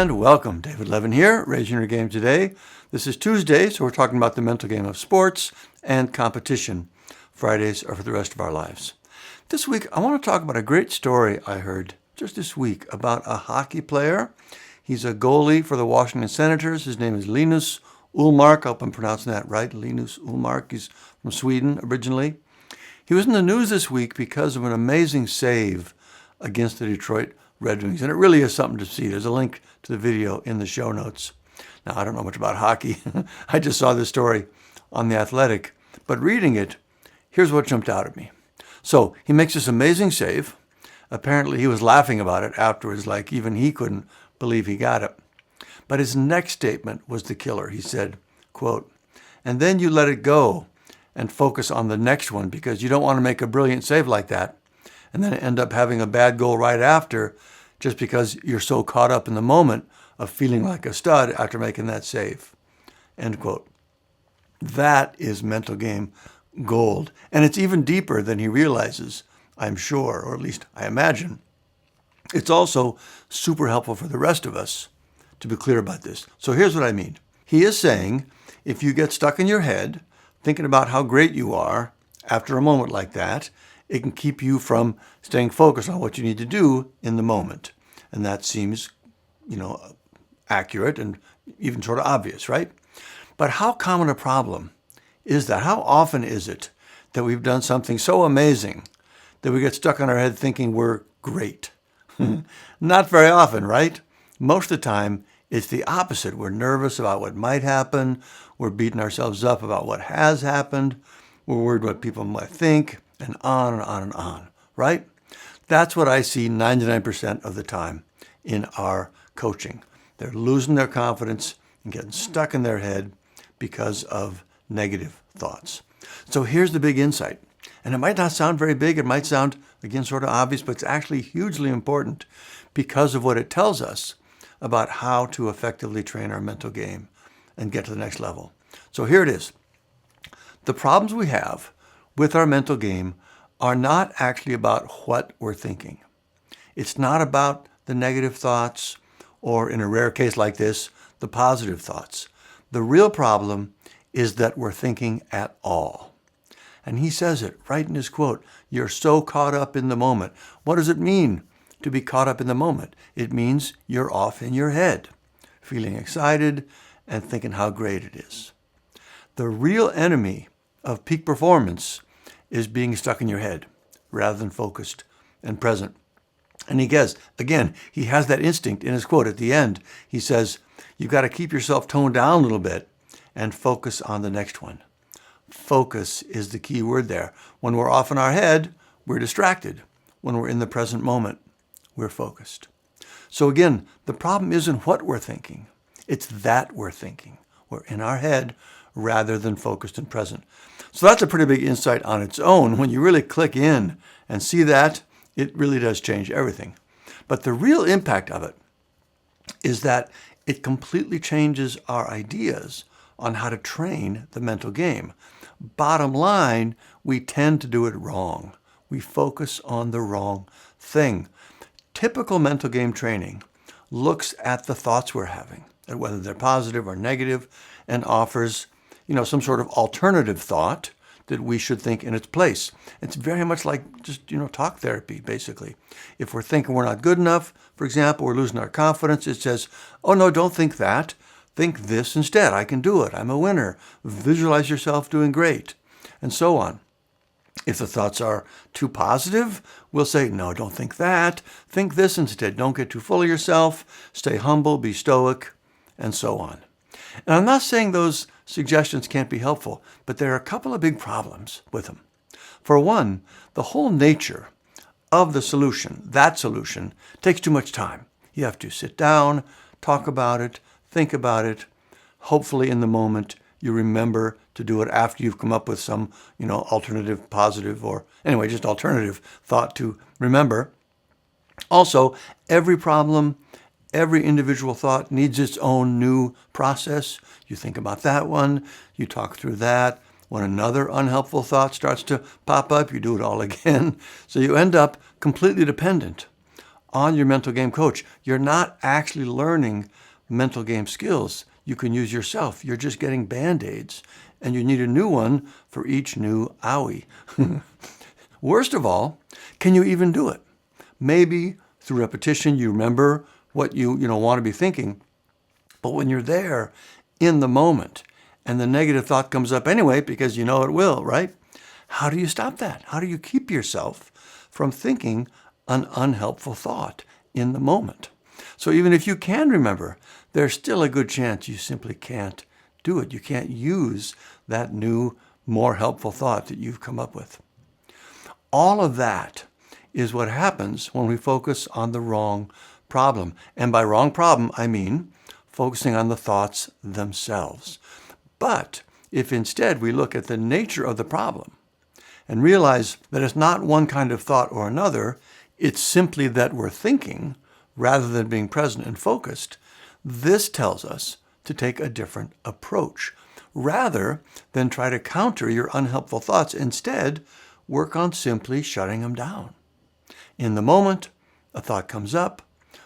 And welcome. David Levin here, Raising Your Game Today. This is Tuesday, so we're talking about the mental game of sports and competition. Fridays are for the rest of our lives. This week, I want to talk about a great story I heard just this week about a hockey player. He's a goalie for the Washington Senators. His name is Linus Ullmark. I hope I'm pronouncing that right. Linus Ullmark. He's from Sweden originally. He was in the news this week because of an amazing save against the Detroit Red Wings. And it really is something to see. There's a link to the video in the show notes. Now, I don't know much about hockey. I just saw this story on The Athletic. But reading it, here's what jumped out at me. So he makes this amazing save. Apparently, he was laughing about it afterwards, like even he couldn't believe he got it. But his next statement was the killer. He said, quote, "And then you let it go and focus on the next one because you don't want to make a brilliant save like that and then end up having a bad goal right after just because you're so caught up in the moment of feeling like a stud after making that save." End quote. That is mental game gold. And it's even deeper than he realizes, I'm sure, or at least I imagine. It's also super helpful for the rest of us to be clear about this. So here's what I mean. He is saying, if you get stuck in your head thinking about how great you are after a moment like that, it can keep you from staying focused on what you need to do in the moment. And that seems, accurate and even sort of obvious, right? But how common a problem is that? How often is it that we've done something so amazing that we get stuck in our head thinking we're great? Not very often, right? Most of the time, it's the opposite. We're nervous about what might happen. We're beating ourselves up about what has happened. We're worried what people might think, and on and on and on, right? That's what I see 99% of the time in our coaching. They're losing their confidence and getting stuck in their head because of negative thoughts. So here's the big insight. And it might not sound very big. It might sound, again, sort of obvious, but it's actually hugely important because of what it tells us about how to effectively train our mental game and get to the next level. So here it is. The problems we have with our mental game are not actually about what we're thinking. It's not about the negative thoughts or, in a rare case like this, the positive thoughts. The real problem is that we're thinking at all. And he says it right in his quote, you're so caught up in the moment. What does it mean to be caught up in the moment? It means you're off in your head, feeling excited and thinking how great it is. The real enemy of peak performance is being stuck in your head rather than focused and present. And he has that instinct in his quote at the end. He says, you've got to keep yourself toned down a little bit and focus on the next one. Focus is the key word there. When we're off in our head, we're distracted. When we're in the present moment, we're focused. So again, the problem isn't what we're thinking. It's that we're thinking. We're in our head rather than focused and present. So that's a pretty big insight on its own. When you really click in and see that, it really does change everything. But the real impact of it is that it completely changes our ideas on how to train the mental game. Bottom line, we tend to do it wrong. We focus on the wrong thing. Typical mental game training looks at the thoughts we're having, and whether they're positive or negative, and offers, some sort of alternative thought that we should think in its place. It's very much like just, talk therapy, basically. If we're thinking we're not good enough, for example, we're losing our confidence, it says, oh no, don't think that. Think this instead. I can do it. I'm a winner. Visualize yourself doing great, and so on. If the thoughts are too positive, we'll say, no, don't think that. Think this instead. Don't get too full of yourself. Stay humble, be stoic, and so on. And I'm not saying those suggestions can't be helpful, but there are a couple of big problems with them. For one, the whole nature of the solution, that solution, takes too much time. You have to sit down, talk about it, think about it. Hopefully in the moment, you remember to do it after you've come up with some, alternative, positive, or anyway, just alternative thought to remember. Also, every problem, every individual thought needs its own new process. You think about that one, you talk through that. When another unhelpful thought starts to pop up, you do it all again. So you end up completely dependent on your mental game coach. You're not actually learning mental game skills you can use yourself. You're just getting Band-Aids, and you need a new one for each new owie. Worst of all, can you even do it? Maybe through repetition you remember what you want to be thinking, but when you're there in the moment and the negative thought comes up anyway because you know it will, right? How do you stop that? How do you keep yourself from thinking an unhelpful thought in the moment? So even if you can remember, there's still a good chance you simply can't do it. You can't use that new, more helpful thought that you've come up with. All of that is what happens when we focus on the wrong problem. And by wrong problem, I mean focusing on the thoughts themselves. But if instead we look at the nature of the problem and realize that it's not one kind of thought or another, it's simply that we're thinking rather than being present and focused, this tells us to take a different approach. Rather than try to counter your unhelpful thoughts, instead, work on simply shutting them down. In the moment, a thought comes up.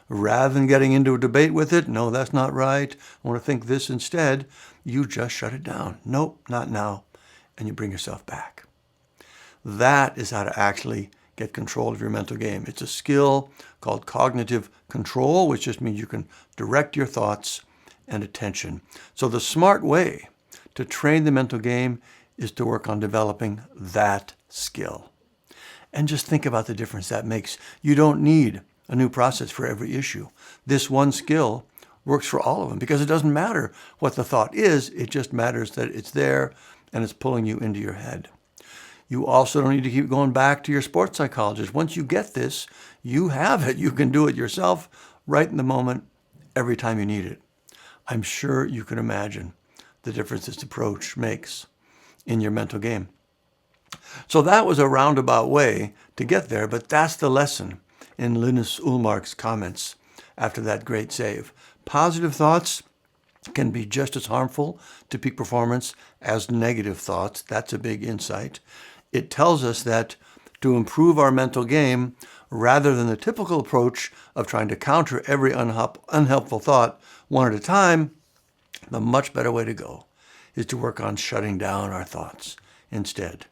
Rather than getting into a debate with it, no, that's not right, I want to think this instead, you just shut it down. Nope, not now. And you bring yourself back. That is how to actually get control of your mental game. It's a skill called cognitive control, which just means you can direct your thoughts and attention. So the smart way to train the mental game is to work on developing that skill. And just think about the difference that makes. You don't need a new process for every issue. This one skill works for all of them because it doesn't matter what the thought is. It just matters that it's there and it's pulling you into your head. You also don't need to keep going back to your sports psychologist. Once you get this, you have it. You can do it yourself right in the moment every time you need it. I'm sure you can imagine the difference this approach makes in your mental game. So that was a roundabout way to get there, but that's the lesson in Linus Ullmark's comments after that great save. Positive thoughts can be just as harmful to peak performance as negative thoughts. That's a big insight. It tells us that to improve our mental game, rather than the typical approach of trying to counter every unhelpful thought one at a time, the much better way to go is to work on shutting down our thoughts instead.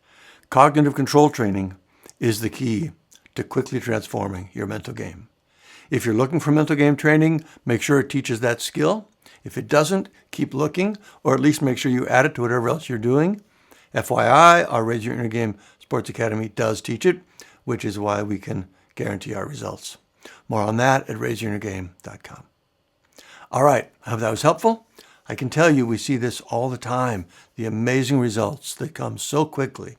Cognitive control training is the key to quickly transforming your mental game. If you're looking for mental game training, make sure it teaches that skill. If it doesn't, keep looking, or at least make sure you add it to whatever else you're doing. FYI, our Raise Your Inner Game Sports Academy does teach it, which is why we can guarantee our results. More on that at raiseyourinnergame.com. All right, I hope that was helpful. I can tell you we see this all the time, the amazing results that come so quickly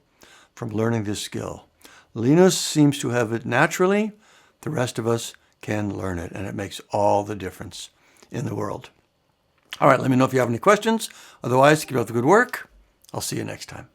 from learning this skill. Linus seems to have it naturally. The rest of us can learn it, and it makes all the difference in the world. All right, let me know if you have any questions. Otherwise, keep up the good work. I'll see you next time.